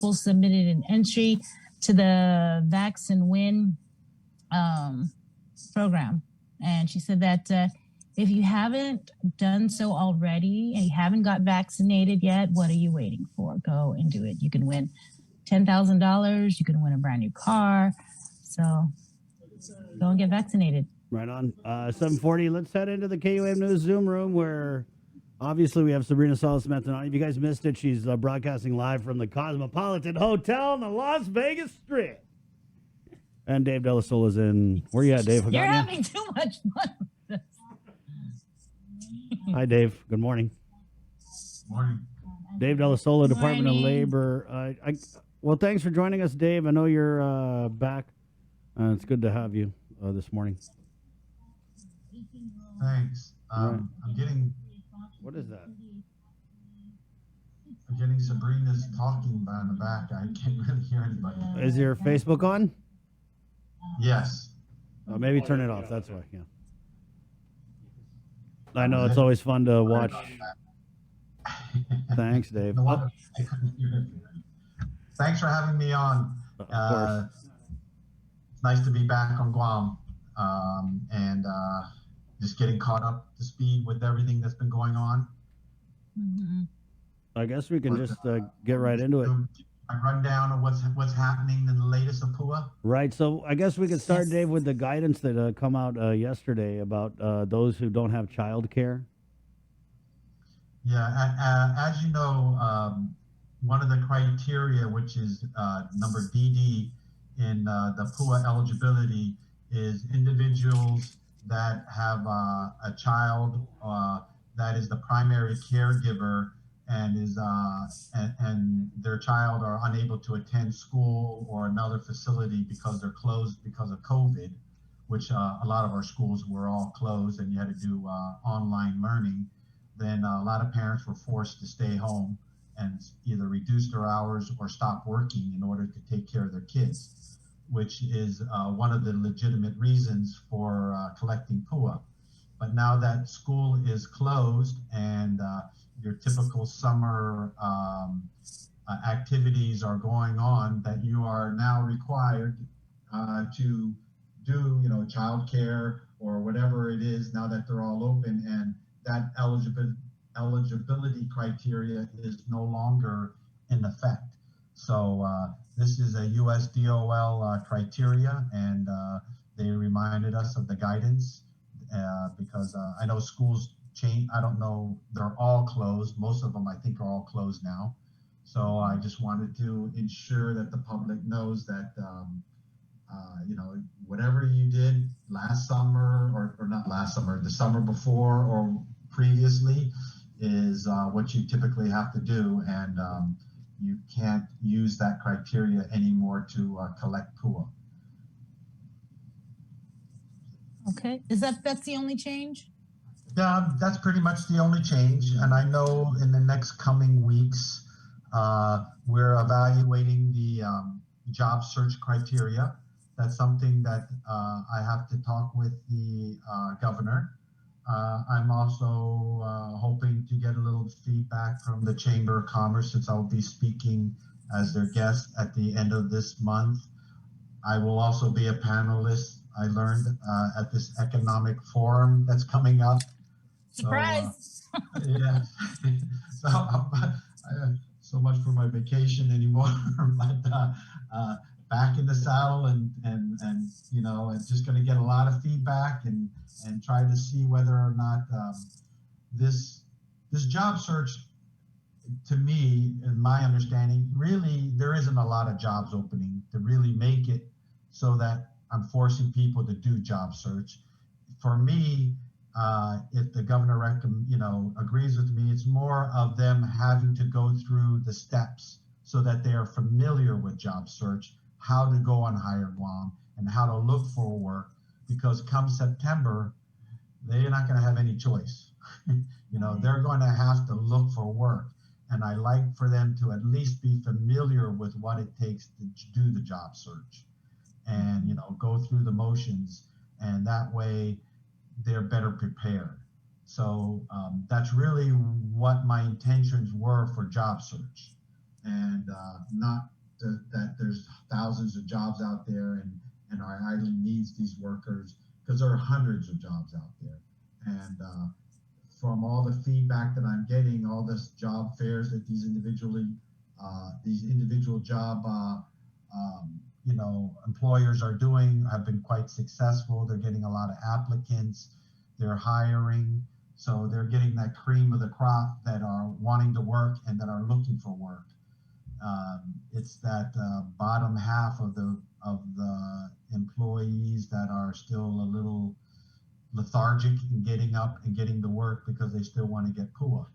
people submitted an entry to the Vaccine Win program. And she said that if you haven't done so already and you haven't got vaccinated yet, what are you waiting for? Go and do it. You can win $10,000. You can win a brand new car. So go and get vaccinated. Right on. 7:40. Let's head into the KUAM News Zoom room where obviously we have Sabrina Salas-Smith tonight. If you guys missed it, she's broadcasting live from the Cosmopolitan Hotel in the Las Vegas Strip. And Dave Delisola's in. Where you at, Dave? You're having too much fun with this. Hi, Dave. Good morning. Morning. Dave Deli'sola, Department of Labor. Well, thanks for joining us, Dave. I know you're back. It's good to have you this morning. Thanks. I'm getting. What is that? I'm getting Sabrina's talking in the back. I can't really hear anybody. Is your Facebook on? Yes. Maybe turn it off. That's why. Yeah. I know it's always fun to watch. Thanks, Dave. No wonder I couldn't hear it. Thanks for having me on. Of course. It's nice to be back on Guam and just getting caught up to speed with everything that's been going on. Mm-hmm. I guess we can just get right into it. A rundown of what's happening in the latest of PUA. Right. So I guess we could start, Dave, with the guidance that come out yesterday about those who don't have child care. Yeah. As you know, one of the criteria, which is number DD in the PUA eligibility, is individuals that have a child that is the primary caregiver and is and their child are unable to attend school or another facility because they're closed because of COVID, which a lot of our schools were all closed and you had to do online learning. Then a lot of parents were forced to stay home and either reduce their hours or stop working in order to take care of their kids, which is one of the legitimate reasons for collecting PUA. But now that school is closed and your typical summer activities are going on, that you are now required to do, childcare or whatever it is now that they're all open, and that eligibility criteria is no longer in effect. So this is a US DOL criteria, and they reminded us of the guidance because I know schools change. I don't know, they're all closed. Most of them, I think, are all closed now. So I just wanted to ensure that the public knows that, whatever you did last summer or not last summer, the summer before or previously is what you typically have to do. And you can't use that criteria anymore to collect PUA. Okay. That's the only change? Yeah, that's pretty much the only change. And I know in the next coming weeks, we're evaluating the job search criteria. That's something that I have to talk with the governor. I'm also hoping to get a little feedback from the Chamber of Commerce, since I'll be speaking as their guest at the end of this month. I will also be a panelist, I learned, at this economic forum that's coming up. Surprise! So, yeah. So much for my vacation anymore, but back in the saddle and just going to get a lot of feedback and try to see whether or not this job search, to me, in my understanding, really there isn't a lot of jobs opening to really make it so that I'm forcing people to do job search. For me, if the governor agrees with me, it's more of them having to go through the steps so that they are familiar with job search, how to go on Hire Guam, and how to look for work, because come September, they're not going to have any choice. They're going to have to look for work. And I like for them to at least be familiar with what it takes to do the job search and, go through the motions. And that way they're better prepared. So that's really what my intentions were for job search. and not that there's thousands of jobs out there, and our island needs these workers, because there are hundreds of jobs out there. And from all the feedback that I'm getting, all this job fairs that these individual job employers are doing have been quite successful. They're getting a lot of applicants. They're hiring. So they're getting that cream of the crop that are wanting to work and that are looking for work. It's that bottom half of the employees that are still a little lethargic in getting up and getting to work because they still want to get PUA,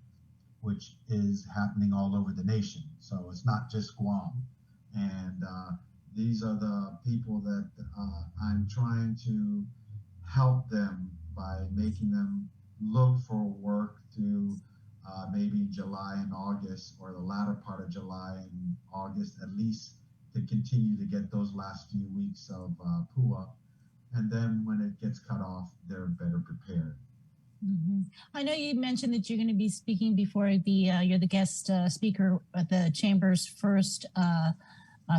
which is happening all over the nation. So it's not just Guam. And these are the people that I'm trying to help them by making them look for work through maybe July and August, or the latter part of July and August, at least, to continue to get those last few weeks of PUA. And then when it gets cut off, they're better prepared. Mm-hmm. I know you mentioned that you're going to be speaking before you're the guest speaker at the Chamber's first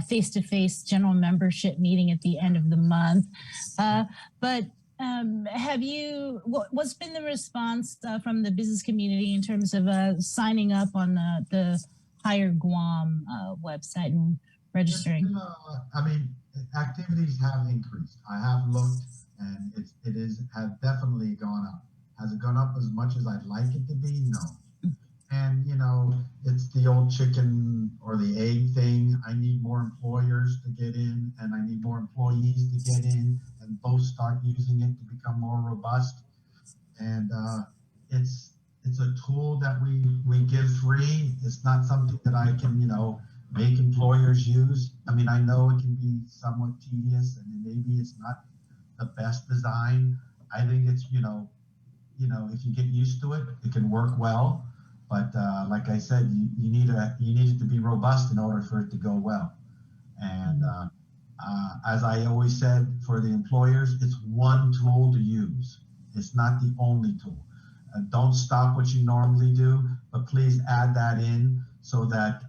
face-to-face general membership meeting at the end of the month. But what's been the response from the business community in terms of signing up on the Hire Guam website and registering? Activities have increased. I have looked, and has definitely gone up. Has it gone up as much as I'd like it to be? No. And it's the old chicken or the egg thing. I need more employers to get in, and I need more employees to get in, and both start using it to become more robust. And it's a tool that we give free. It's not something that I can make employers use. I mean, I know it can be somewhat tedious, and maybe it's not the best design. I think it's if you get used to it, it can work well. But like I said, you need it to be robust in order for it to go well. And as I always said, for the employers, it's one tool to use. It's not the only tool. Don't stop what you normally do, but please add that in so that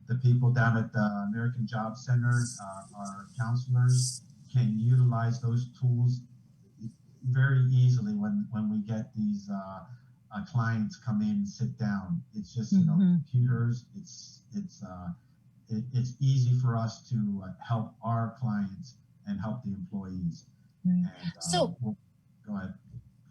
the people down at the American Job Center, our counselors, can utilize those tools very easily when we get these clients come in and sit down. It's just computers. It's easy for us to help our clients and help the employees. And, go ahead.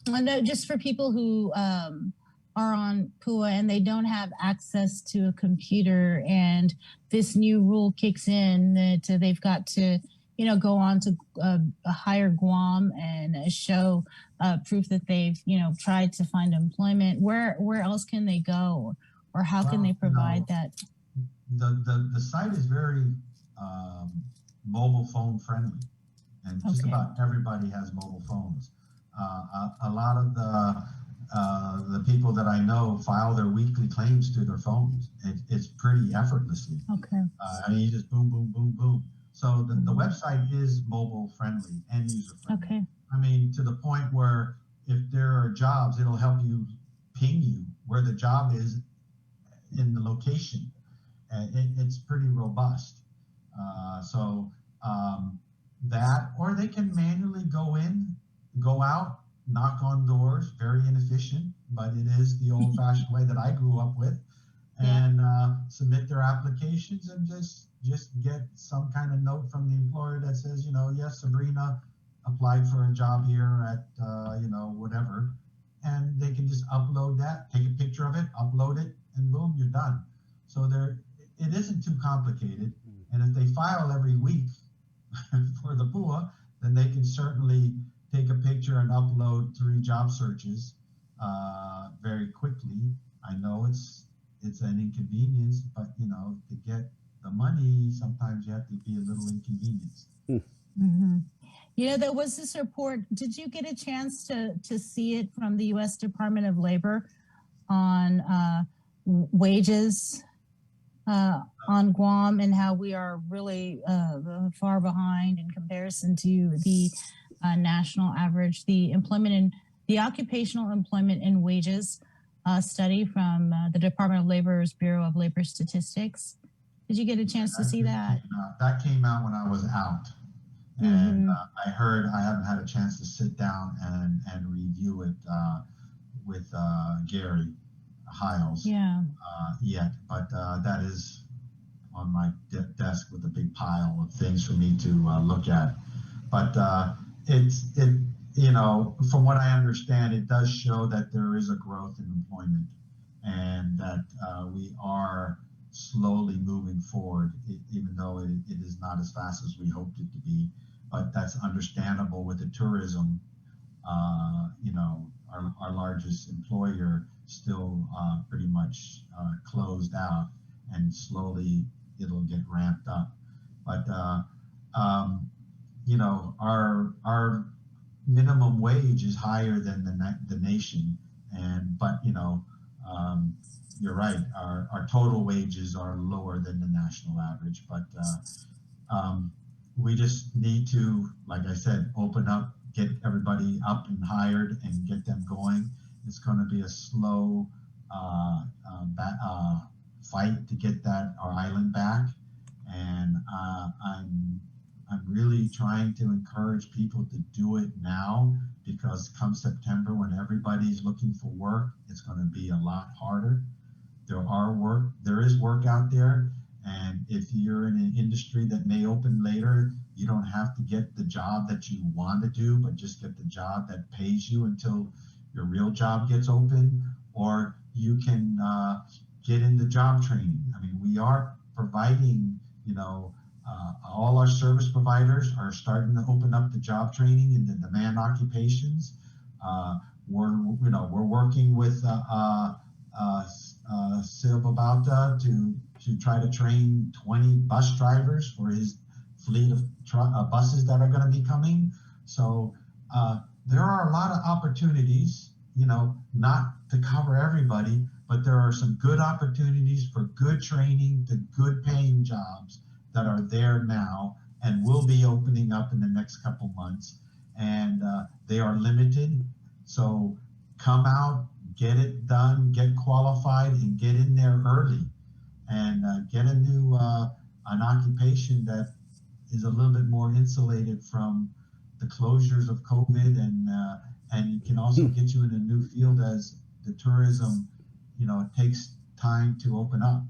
I know, just for people who are on PUA and they don't have access to a computer, and this new rule kicks in that they've got to go on to Hire Guam and show proof that they've tried to find employment. Where else can they go, or how can they provide that? The site is very mobile phone friendly, and just about everybody has mobile phones. A lot of the people that I know file their weekly claims through their phones. It's pretty effortlessly. Okay. You just boom, boom, boom, boom. So the website is mobile friendly and user friendly. Okay. I mean, to the point where if there are jobs, it'll help you ping you where the job is in the location. It's pretty robust. That, or they can manually go in, go out, knock on doors. Very inefficient, but it is the old-fashioned way that I grew up with. And submit their applications and just get some kind of note from the employer that says, yes, Sabrina applied for a job here at, whatever. And they can just upload that, take a picture of it, upload it, and boom, you're done. So it isn't too complicated. And if they file every week for the PUA, then they can certainly take a picture and upload 3 job searches very quickly. I know it's an inconvenience, but to get the money, sometimes you have to be a little inconvenienced. Mm-hmm. There was this report. Did you get a chance to see it from the U.S. Department of Labor on wages on Guam, and how we are really far behind in comparison to the national average? The occupational employment and wages study from the Department of Labor's Bureau of Labor Statistics Did you get a chance to see that? That came out when I was out. And I haven't had a chance to sit down and review it with Gary Hiles yet, but that is on my desk with a big pile of things for me to look at. But from what I understand, it does show that there is a growth in employment, and that we are slowly moving forward, even though it is not as fast as we hoped it to be. But that's understandable with the tourism. Our largest employer still pretty much closed out, and slowly it'll get ramped up. But our minimum wage is higher than the nation, but you're right. Our total wages are lower than the national average, but we just need to, like I said, open up, get everybody up and hired, and get them going. It's going to be a slow fight to get our island back, and I'm really trying to encourage people to do it now, because come September, when everybody's looking for work, it's going to be a lot harder. There is work out there, and if you're in an industry that may open later, you don't have to get the job that you want to do, but just get the job that pays you until your real job gets open, or you can get into job training. I mean, we are providing, all our service providers are starting to open up the job training in the demand occupations. We're working with Silva to try to train 20 bus drivers for his fleet of buses that are going to be coming. So there are a lot of opportunities, not to cover everybody, but there are some good opportunities for good training to good paying jobs that are there now and will be opening up in the next couple months. And they are limited. So come out, get it done, get qualified, and get in there early, and get into an occupation that is a little bit more insulated from the closures of COVID, and it can also get you in a new field as the tourism, it takes time to open up.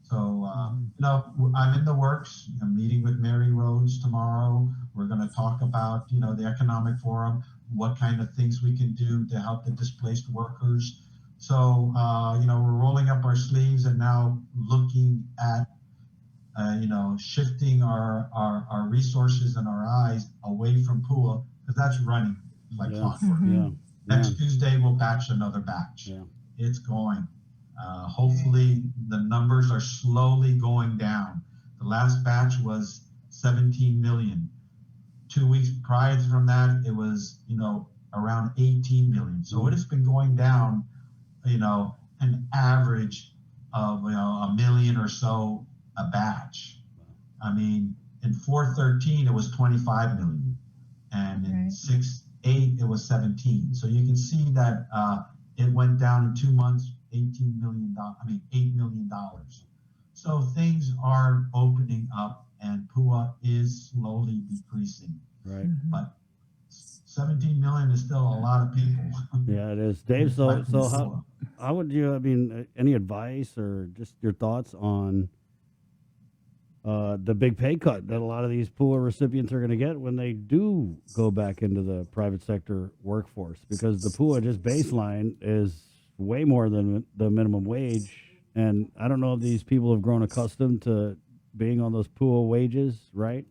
So, I'm in the works. I'm meeting with Mary Rhodes tomorrow. We're going to talk about, the economic forum, what kind of things we can do to help the displaced workers. So, we're rolling up our sleeves and now looking at, shifting our resources and our eyes away from PUA, because that's running like clockwork. Next Tuesday, we'll batch another batch. It's going. Hopefully, the numbers are slowly going down. The last batch was 17 million. 2 weeks prior from that, it was, around 18 million. So it has been going down, an average of, a million or so a batch. I mean, in 413, it was 25 million. And in 6/8, it was 17. So you can see that it went down in 2 months, $8 million. So things are opening up, and PUA is slowly decreasing. Right. But 17 million is still a lot of people. Yeah, it is. Dave, so how would you, any advice or just your thoughts on the big pay cut that a lot of these PUA recipients are going to get when they do go back into the private sector workforce? Because the PUA just baseline is way more than the minimum wage. And I don't know if these people have grown accustomed to being on those PUA wages, right?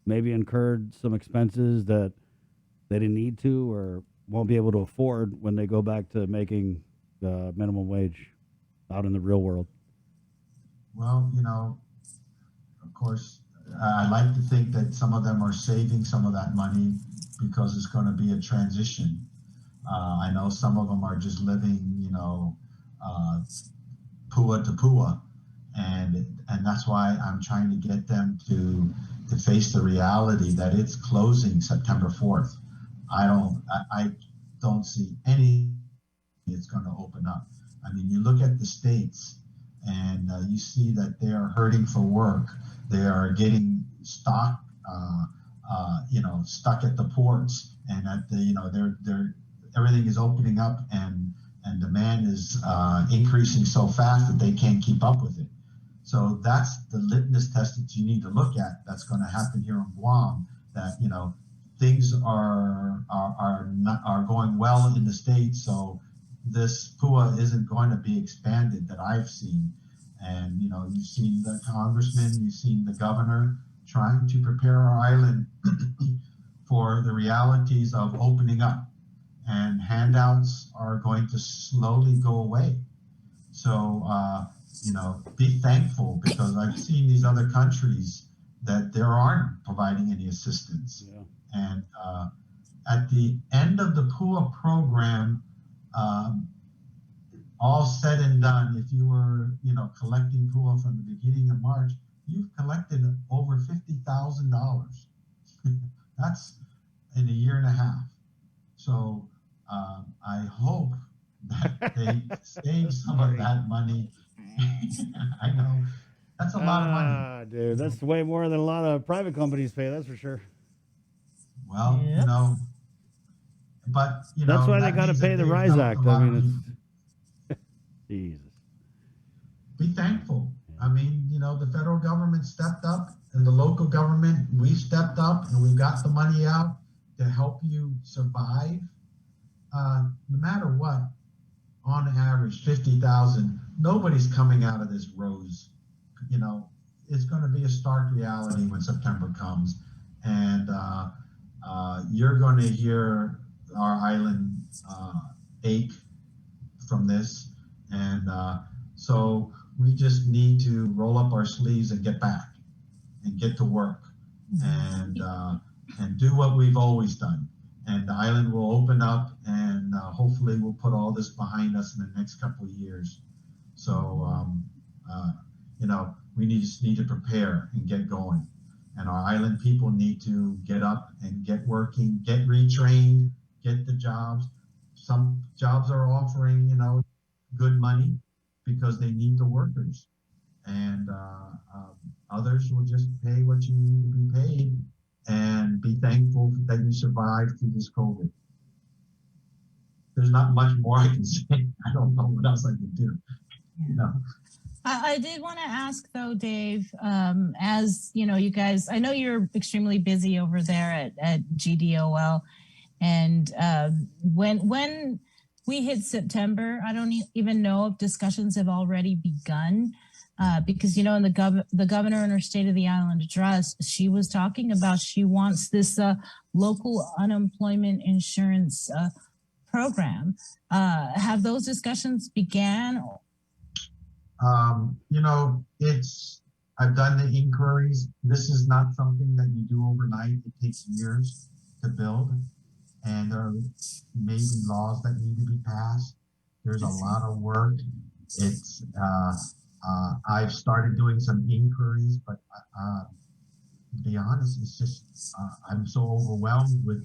Maybe incurred some expenses that they didn't need to or won't be able to afford when they go back to making the minimum wage out in the real world. Well, of course, I like to think that some of them are saving some of that money because it's going to be a transition. I know some of them are just living, PUA to PUA, and that's why I'm trying to get them to face the reality that it's closing September 4th. I don't see any it's going to open up. I mean, you look at the states, and you see that they are hurting for work. They are getting stuck, stuck at the ports, and at the, they're everything is opening up, and demand is increasing so fast that they can't keep up with it. So that's the litmus test that you need to look at. That's going to happen here on Guam. That things are going well in the States. So this PUA isn't going to be expanded that I've seen. And you've seen the congressman, you've seen the governor trying to prepare our island for the realities of opening up. And handouts are going to slowly go away. So be thankful, because I've seen these other countries that there aren't providing any assistance. Yeah. And at the end of the PUA program, all said and done, if you were collecting PUA from the beginning of March, you've collected over $50,000. That's in a year and a half. So I hope that they save some of that money. I know that's a lot of money, dude. That's way more than a lot of private companies pay. That's for sure. Well, Yep. but That's why they that got to means pay that the they've Rise helped Act. a lot I of mean, people. it's Jesus. Be thankful. I mean, the federal government stepped up, and the local government, we stepped up, and we got the money out to help you survive. No matter what, on average, 50,000. Nobody's coming out of this rose. It's going to be a stark reality when September comes, and you're going to hear our island ache from this, and so we just need to roll up our sleeves and get back and get to work, and do what we've always done. And the island will open up, and hopefully we'll put all this behind us in the next couple of years. So, we just need to prepare and get going. And our island people need to get up and get working, get retrained, get the jobs. Some jobs are offering, good money because they need the workers. And others will just pay what you need to be paid, and be thankful that you survived through this COVID. There's not much more I can say. I don't know what else I can do. I did want to ask though, Dave, as you guys, I know you're extremely busy over there at GDOL, and when we hit September, I don't even know if discussions have already begun. Because in the governor in her State of the Island address, she was talking about she wants this local unemployment insurance program. Have those discussions began? I've done the inquiries. This is not something that you do overnight. It takes years to build, and there are maybe laws that need to be passed. There's a lot of work. It's I've started doing some inquiries, but to be honest, it's just I'm so overwhelmed with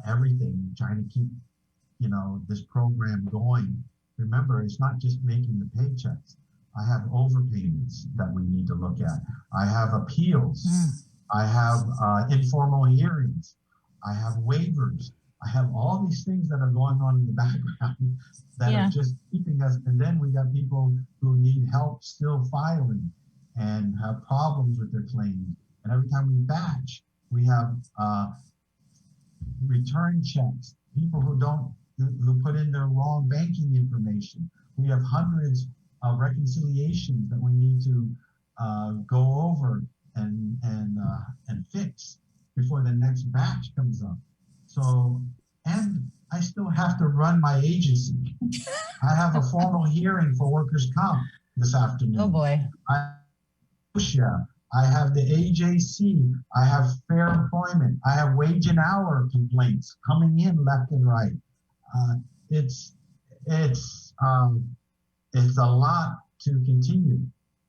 everything, trying to keep this program going. Remember, it's not just making the paychecks. I have overpayments that we need to look at. I have appeals. I have informal hearings. I have waivers. I have all these things that are going on in the background that are just keeping us. And then we got people who need help still filing and have problems with their claims. And every time we batch, we have return checks, people who put in their wrong banking information. We have hundreds of reconciliations that we need to go over and fix before the next batch comes up. So, and I still have to run my agency. I have a formal hearing for workers' comp this afternoon. Oh boy. I have the AJC. I have fair employment. I have wage and hour complaints coming in left and right. It's a lot to continue.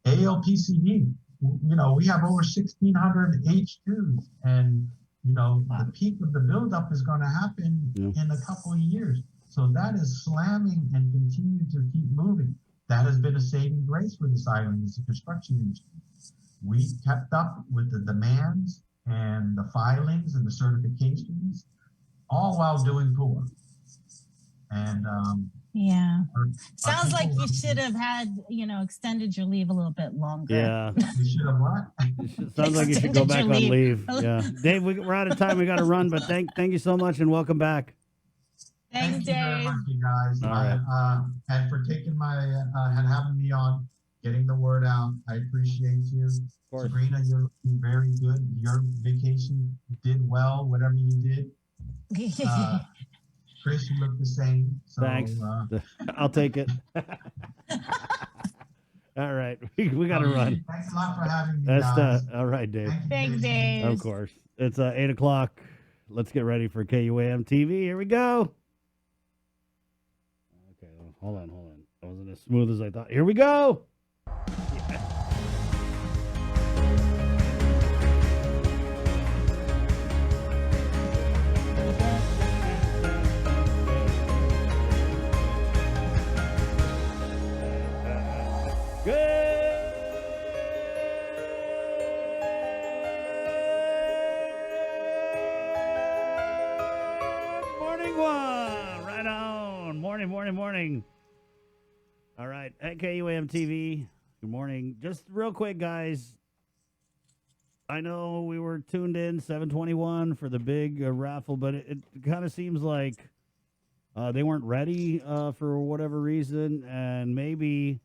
ALPCD, we have over 1,600 H2s, and the peak of the buildup is going to happen in a couple of years. So that is slamming and continue to keep moving. that has been a saving grace for this island is the construction industry. We kept up with the demands and the filings and the certifications, all while doing poor. And Yeah. our Sounds like people- you should have had, extended your leave a little bit longer. Yeah. We should have what? Sounds like you should go Extended back your on leave. leave. Yeah. Dave, we're out of time. We got to run, but thank you so much and welcome back. Thanks, Thank you very Dave. much, you guys. All right. And for taking and having me on, getting the word out. I appreciate you. course. Sabrina, you're looking very good. Your vacation did well, whatever you did. Chris, you look the same. So, Thanks. I'll take it. All right. We got to run. Thanks a lot for having me, That's guys. all right, Dave. Thank you, Thanks, Jason. Dave. Of course. It's 8 o'clock. Let's get ready for KUAM TV. Here we go. Okay, hold on. That wasn't as smooth as I thought. Here we go. Good morning, one. Right on. Morning. All right, at KUAM TV. Good morning. Just real quick, guys. I know we were tuned in 721 for the big raffle, but it kind of seems like they weren't ready for whatever reason, and maybe